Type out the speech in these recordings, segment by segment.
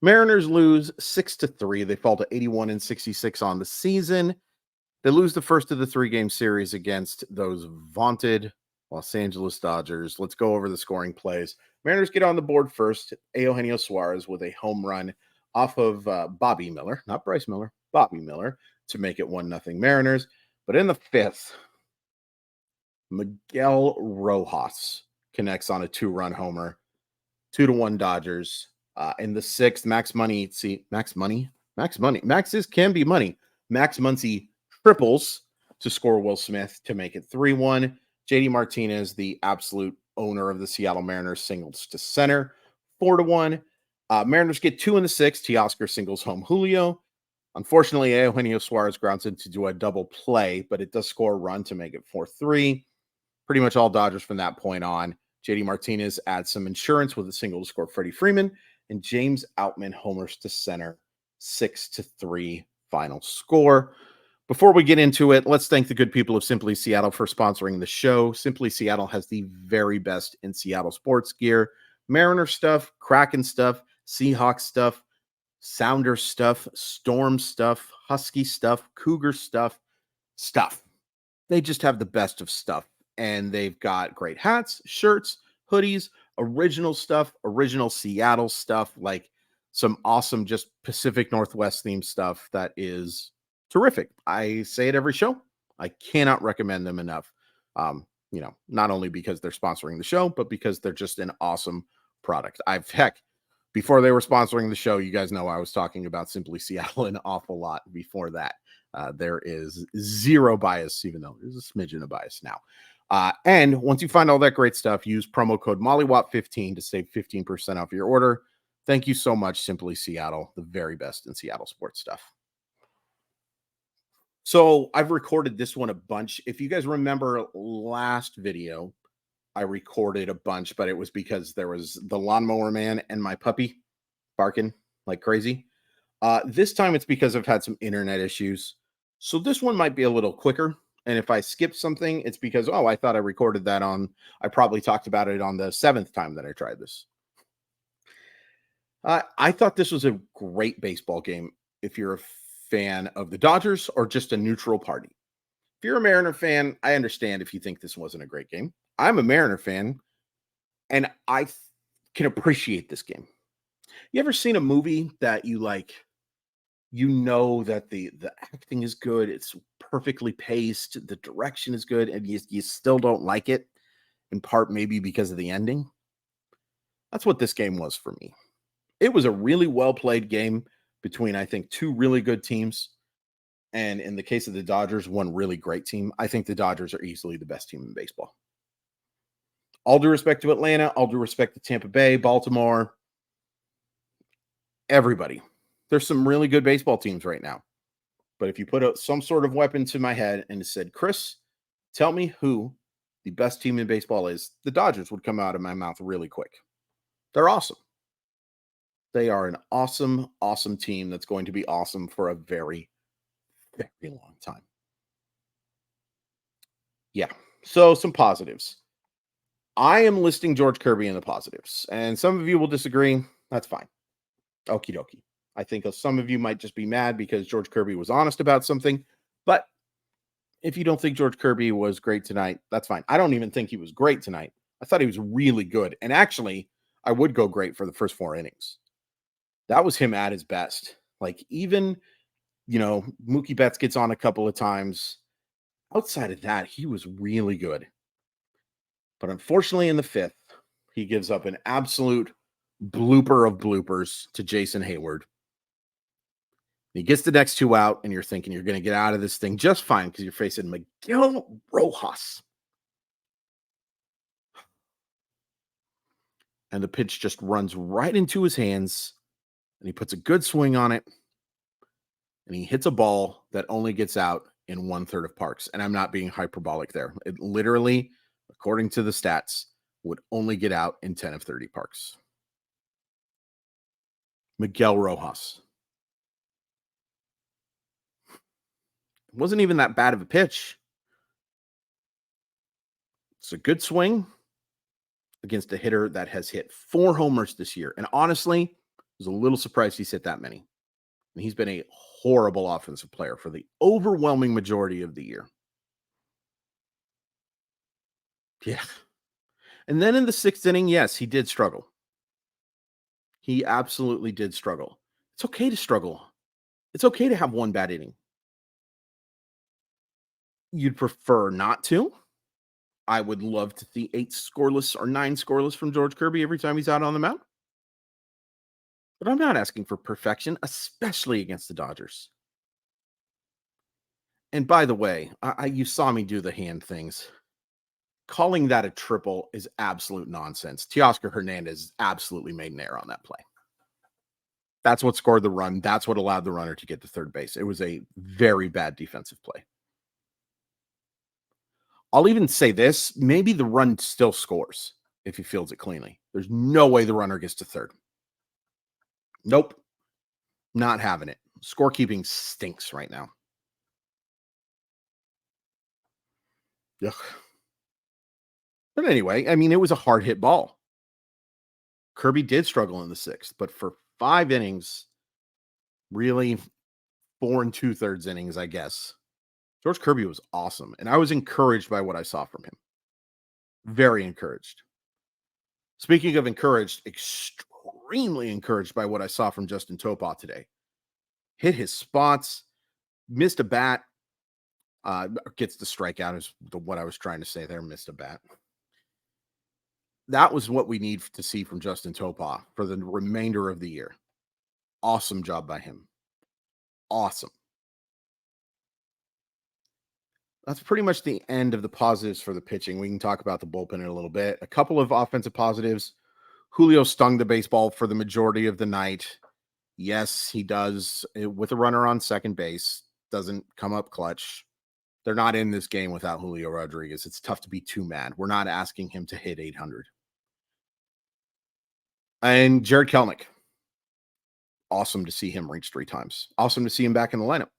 Mariners lose 6-3. They fall to 81-66 on the season. They lose the first of the 3-game series against those vaunted Los Angeles Dodgers. Let's go over the scoring plays. Mariners get on the board first. Eugenio Suarez with a home run off of Bobby Miller, not Bryce Miller, Bobby Miller, to make it 1-0 Mariners. But in the 5th, Miguel Rojas connects on a 2-run homer, 2-1 Dodgers. In the 6th, Max can be money. Max Muncy triples to score Will Smith to make it 3-1. JD Martinez, the absolute owner of the Seattle Mariners, singles to center, 4-1. Mariners get 2 in the 6th. Teoscar singles home Julio. Unfortunately, Eugenio Suarez grounds in to do a double play, but it does score a run to make it 4-3. Pretty much all Dodgers from that point on. JD Martinez adds some insurance with a single to score Freddie Freeman, and James Outman homers to center, 6-3 final score. Before we get into it, let's thank the good people of Simply Seattle for sponsoring the show. Simply Seattle has the very best in Seattle sports gear. Mariner stuff, Kraken stuff, Seahawks stuff, Sounders stuff, Storm stuff, Husky stuff, Cougar stuff. They just have the best of stuff. And they've got great hats, shirts, hoodies, original stuff, original Seattle stuff, like some awesome just Pacific Northwest themed stuff that is terrific. I say it every show. I cannot recommend them enough. Not only because they're sponsoring the show, but because they're just an awesome product. Before they were sponsoring the show, you guys know I was talking about Simply Seattle an awful lot before that. There is zero bias, even though there's a smidgen of bias now. And once you find all that great stuff, use promo code MollyWop15 to save 15% off your order. Thank you so much, Simply Seattle, the very best in Seattle sports stuff. So I've recorded this one a bunch. If you guys remember last video, I recorded a bunch, but it was because there was the lawnmower man and my puppy barking like crazy. This time it's because I've had some internet issues. So this one might be a little quicker. And if I skip something, it's because, I thought I recorded that I probably talked about it on the 7th time that I tried this. I thought this was a great baseball game if you're a fan of the Dodgers or just a neutral party. If you're a Mariner fan, I understand if you think this wasn't a great game. I'm a Mariner fan, and I can appreciate this game. You ever seen a movie that you like, that the acting is good, it's perfectly paced, the direction is good, and you still don't like it, in part maybe because of the ending? That's what this game was for me. It was a really well-played game between, I think, 2 really good teams. And in the case of the Dodgers, one really great team. I think the Dodgers are easily the best team in baseball. All due respect to Atlanta, all due respect to Tampa Bay, Baltimore, everybody. There's some really good baseball teams right now. But if you put some sort of weapon to my head and said, Chris, tell me who the best team in baseball is, the Dodgers would come out of my mouth really quick. They're awesome. They are an awesome, awesome team that's going to be awesome for a very, very long time. Yeah. So some positives. I am listing George Kirby in the positives, and some of you will disagree. That's fine. Okie dokie. I think some of you might just be mad because George Kirby was honest about something, but if you don't think George Kirby was great tonight, that's fine. I don't even think he was great tonight. I thought he was really good, and actually, I would go great for the first 4 innings. That was him at his best. Like, even, Mookie Betts gets on a couple of times. Outside of that, he was really good. But unfortunately, in the 5th, he gives up an absolute blooper of bloopers to Jason Hayward. He gets the next 2 out, and you're thinking you're going to get out of this thing just fine because you're facing Miguel Rojas. And the pitch just runs right into his hands, and he puts a good swing on it, and he hits a ball that only gets out in 1/3 of parks. And I'm not being hyperbolic there. It literally, according to the stats, would only get out in 10 of 30 parks. Miguel Rojas. It wasn't even that bad of a pitch. It's a good swing against a hitter that has hit 4 homers this year. And honestly, was a little surprised he's hit that many. And he's been a horrible offensive player for the overwhelming majority of the year. Yeah. And then in the 6th inning, yes, he did struggle. He absolutely did struggle. It's okay to struggle. It's okay to have one bad inning. You'd prefer not to. I would love to see 8 scoreless or 9 scoreless from George Kirby every time he's out on the mound. But I'm not asking for perfection, especially against the Dodgers. And by the way, you saw me do the hand things. Calling that a triple is absolute nonsense. Teoscar Hernandez absolutely made an error on that play. That's what scored the run. That's what allowed the runner to get to third base. It was a very bad defensive play. I'll even say this, maybe the run still scores if he fields it cleanly. There's no way the runner gets to third. Nope. Not having it. Scorekeeping stinks right now. Ugh. But anyway, I mean, it was a hard hit ball. Kirby did struggle in the 6th, but for 5 innings, really 4 2/3 innings, I guess, George Kirby was awesome. And I was encouraged by what I saw from him. Very encouraged. Speaking of encouraged, extremely encouraged by what I saw from Justin Topa today. Hit his spots, missed a bat, gets the strikeout is what I was trying to say there, missed a bat. That was what we need to see from Justin Topa for the remainder of the year. Awesome job by him. Awesome. That's pretty much the end of the positives for the pitching. We can talk about the bullpen in a little bit. A couple of offensive positives. Julio stung the baseball for the majority of the night. Yes, he does with a runner on second base. Doesn't come up clutch. They're not in this game without Julio Rodriguez. It's tough to be too mad. We're not asking him to hit 800. And Jared Kelnick. Awesome to see him reach 3 times. Awesome to see him back in the lineup.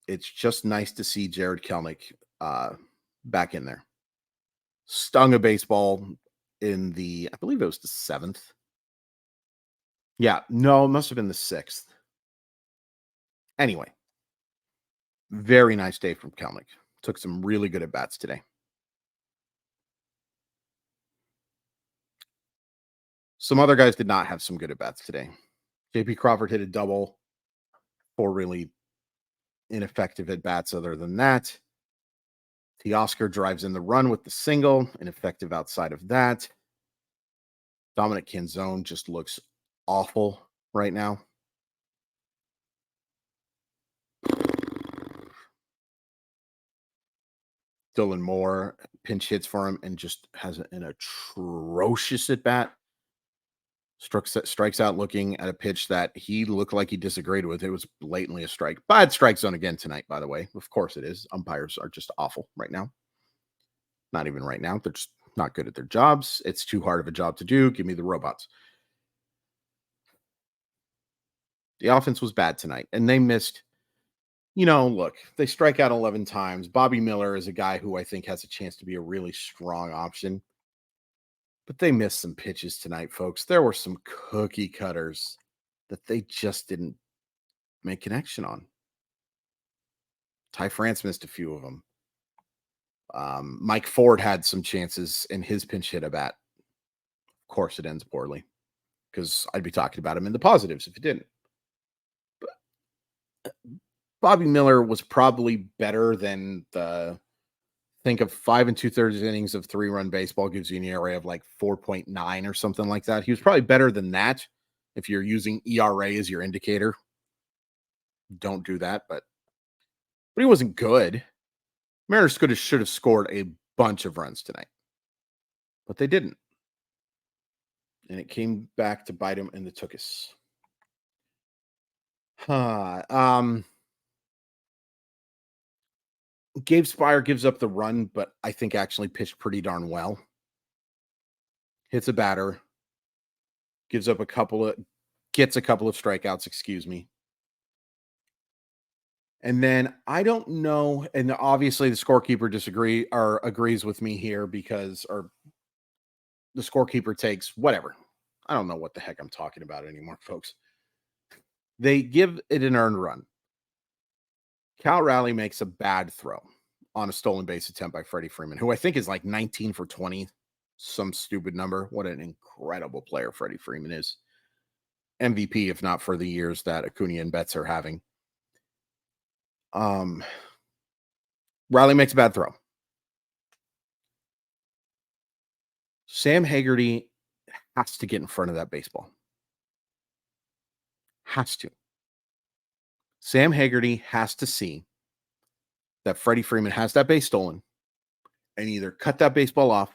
It's just nice to see Jared Kelnick back in there. Stung a baseball in the, I believe it was the 7th. Yeah, no, it must have been the 6th. Anyway, very nice day from Kelnick. Took some really good at-bats today. Some other guys did not have some good at-bats today. JP Crawford hit a double. 4 really ineffective at-bats other than that. Teoscar drives in the run with the single, ineffective outside of that. Dominic Canzone just looks awful right now. Dylan Moore pinch hits for him and just has an atrocious at-bat. Strikes out looking at a pitch that he looked like he disagreed with. It was blatantly a strike. Bad strike zone again tonight, by the way. Of course it is. Umpires are just awful right now. Not even right now. They're just not good at their jobs. It's too hard of a job to do. Give me the robots. The offense was bad tonight, and they missed. Look, they strike out 11 times. Bobby Miller is a guy who I think has a chance to be a really strong option. But they missed some pitches tonight, folks. There were some cookie cutters that they just didn't make connection on. Ty France missed a few of them. Mike Ford had some chances in his pinch hit at bat. Of course, it ends poorly because I'd be talking about him in the positives if it didn't. But Bobby Miller was probably better than think of 5 2/3 innings of 3-run baseball gives you an ERA of like 4.9 or something like that. He was probably better than that if you're using ERA as your indicator. Don't do that, but he wasn't good. Mariners should have scored a bunch of runs tonight, but they didn't. And it came back to bite him in the tuchus. Gabe Spire gives up the run, but I think actually pitched pretty darn well. Hits a batter, gets a couple of strikeouts, excuse me. And then I don't know, and obviously the scorekeeper agrees with me here because the scorekeeper takes whatever. I don't know what the heck I'm talking about anymore, folks. They give it an earned run. Cal Raleigh makes a bad throw on a stolen base attempt by Freddie Freeman, who I think is like 19 for 20, some stupid number. What an incredible player Freddie Freeman is. MVP, if not for the years that Acuna and Betts are having. Riley makes a bad throw. Sam Hegarty has to get in front of that baseball. Has to. Sam Hegarty has to see that Freddie Freeman has that base stolen and either cut that baseball off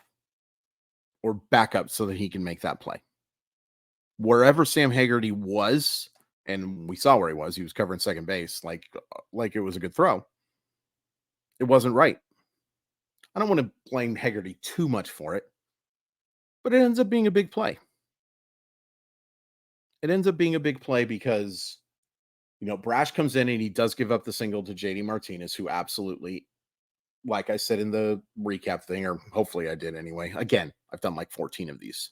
or back up so that he can make that play. Wherever Sam Hegarty was, and we saw where he was covering second base like it was a good throw. It wasn't right. I don't want to blame Hegarty too much for it, but it ends up being a big play. It ends up being a big play because, Brash comes in and he does give up the single to JD Martinez, who absolutely, like I said in the recap thing, or hopefully I did anyway. Again, I've done like 14 of these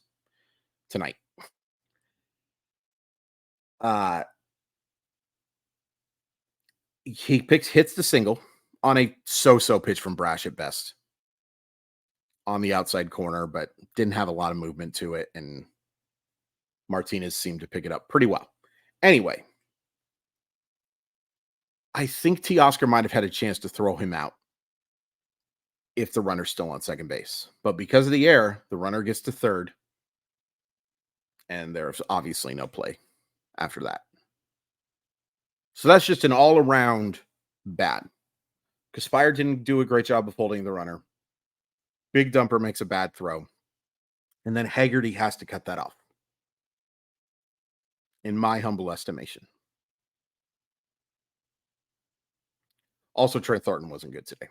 tonight. He hits the single on a so-so pitch from Brash at best on the outside corner, but didn't have a lot of movement to it, and Martinez seemed to pick it up pretty well. Anyway, I think Teoscar might have had a chance to throw him out if the runner's still on second base. But because of the error, the runner gets to third, and there's obviously no play after that. So that's just an all-around bad. Kaspire didn't do a great job of holding the runner. Big Dumper makes a bad throw. And then Hegarty has to cut that off, in my humble estimation. Also, Trent Thornton wasn't good today.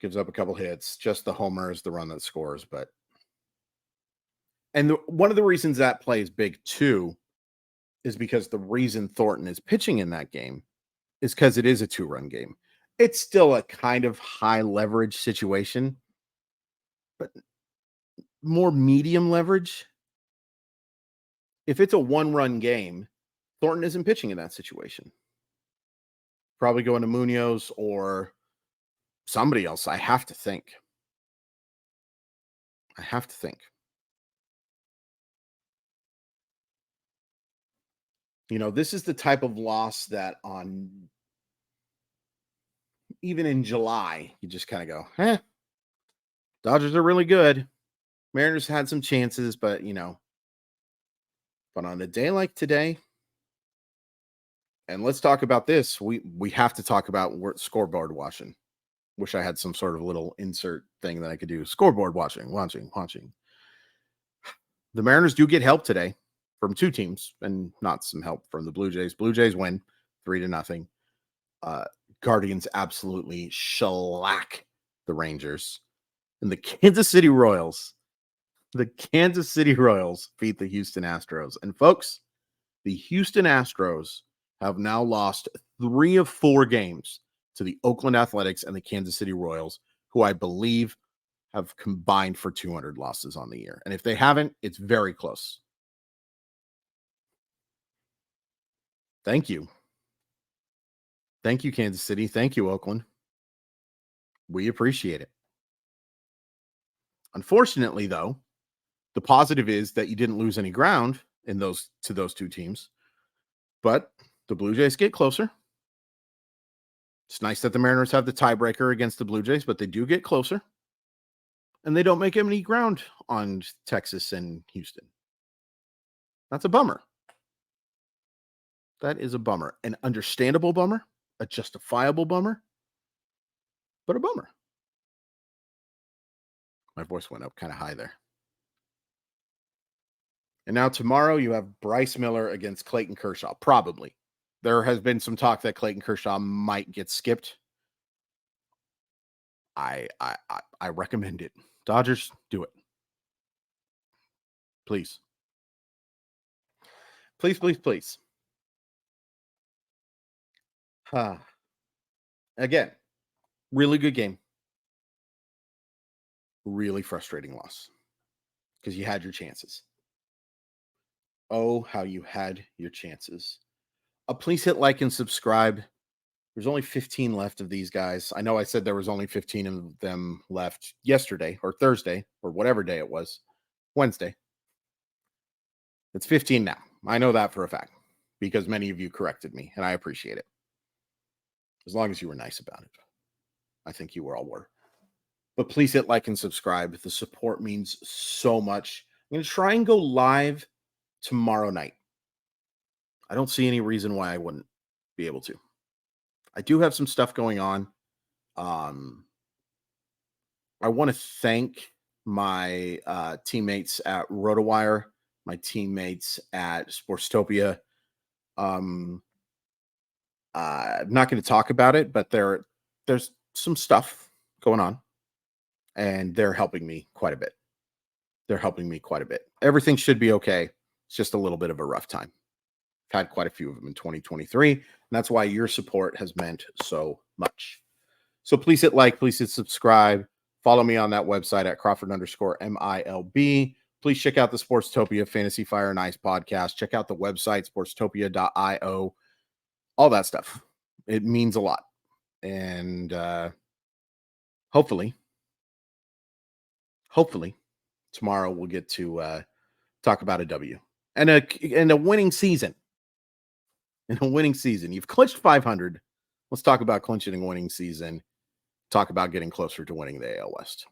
Gives up a couple hits. Just the homer is the run that scores. And one of the reasons that play is big, too, is because the reason Thornton is pitching in that game is because it is a 2-run game. It's still a kind of high leverage situation, but more medium leverage. If it's a 1-run game, Thornton isn't pitching in that situation. Probably going to Munoz or somebody else. I have to think. This is the type of loss that even in July, you just kind of go, Dodgers are really good. Mariners had some chances, but on a day like today, and let's talk about this. We have to talk about scoreboard watching. Wish I had some sort of little insert thing that I could do. Scoreboard watching. The Mariners do get help today from two teams, and not some help from the Blue Jays. Blue Jays win 3-0. Guardians absolutely shellac the Rangers. And the Kansas City Royals beat the Houston Astros. And folks, the Houston Astros have now lost 3 of 4 games to the Oakland Athletics and the Kansas City Royals, who I believe have combined for 200 losses on the year. And if they haven't, it's very close. Thank you. Thank you, Kansas City. Thank you, Oakland. We appreciate it. Unfortunately, though, the positive is that you didn't lose any ground to those two teams, but the Blue Jays get closer. It's nice that the Mariners have the tiebreaker against the Blue Jays, but they do get closer, and they don't make any ground on Texas and Houston. That's a bummer. That is a bummer. An understandable bummer, a justifiable bummer, but a bummer. My voice went up kind of high there. And now tomorrow you have Bryce Miller against Clayton Kershaw. Probably. There has been some talk that Clayton Kershaw might get skipped. I recommend it. Dodgers, do it. Please. Please. Again, really good game. Really frustrating loss. because you had your chances. Oh, how you had your chances. Please hit like and subscribe. There's only 15 left of these guys. I know I said there was only 15 of them left yesterday or Thursday or whatever day it was. Wednesday. It's 15 now. I know that for a fact because many of you corrected me, and I appreciate it. As long as you were nice about it. I think you all were. But please hit like and subscribe. The support means so much. I'm going to try and go live tomorrow night. I don't see any reason why I wouldn't be able to. I do have some stuff going on. I want to thank my teammates at RotoWire, my teammates at Sportstopia. I'm not going to talk about it, but there's some stuff going on, and they're helping me quite a bit. Everything should be okay. It's just a little bit of a rough time. I've had quite a few of them in 2023, and that's why your support has meant so much. So please hit like, please hit subscribe. Follow me on that website at Crawford_MILB. Please check out the Sportstopia Fantasy Fire and Ice podcast. Check out the website, sportstopia.io. All that stuff. It means a lot. And hopefully, tomorrow we'll get to talk about a W and a winning season. In a winning season, you've clinched 500. Let's talk about clinching a winning season. Talk about getting closer to winning the AL West.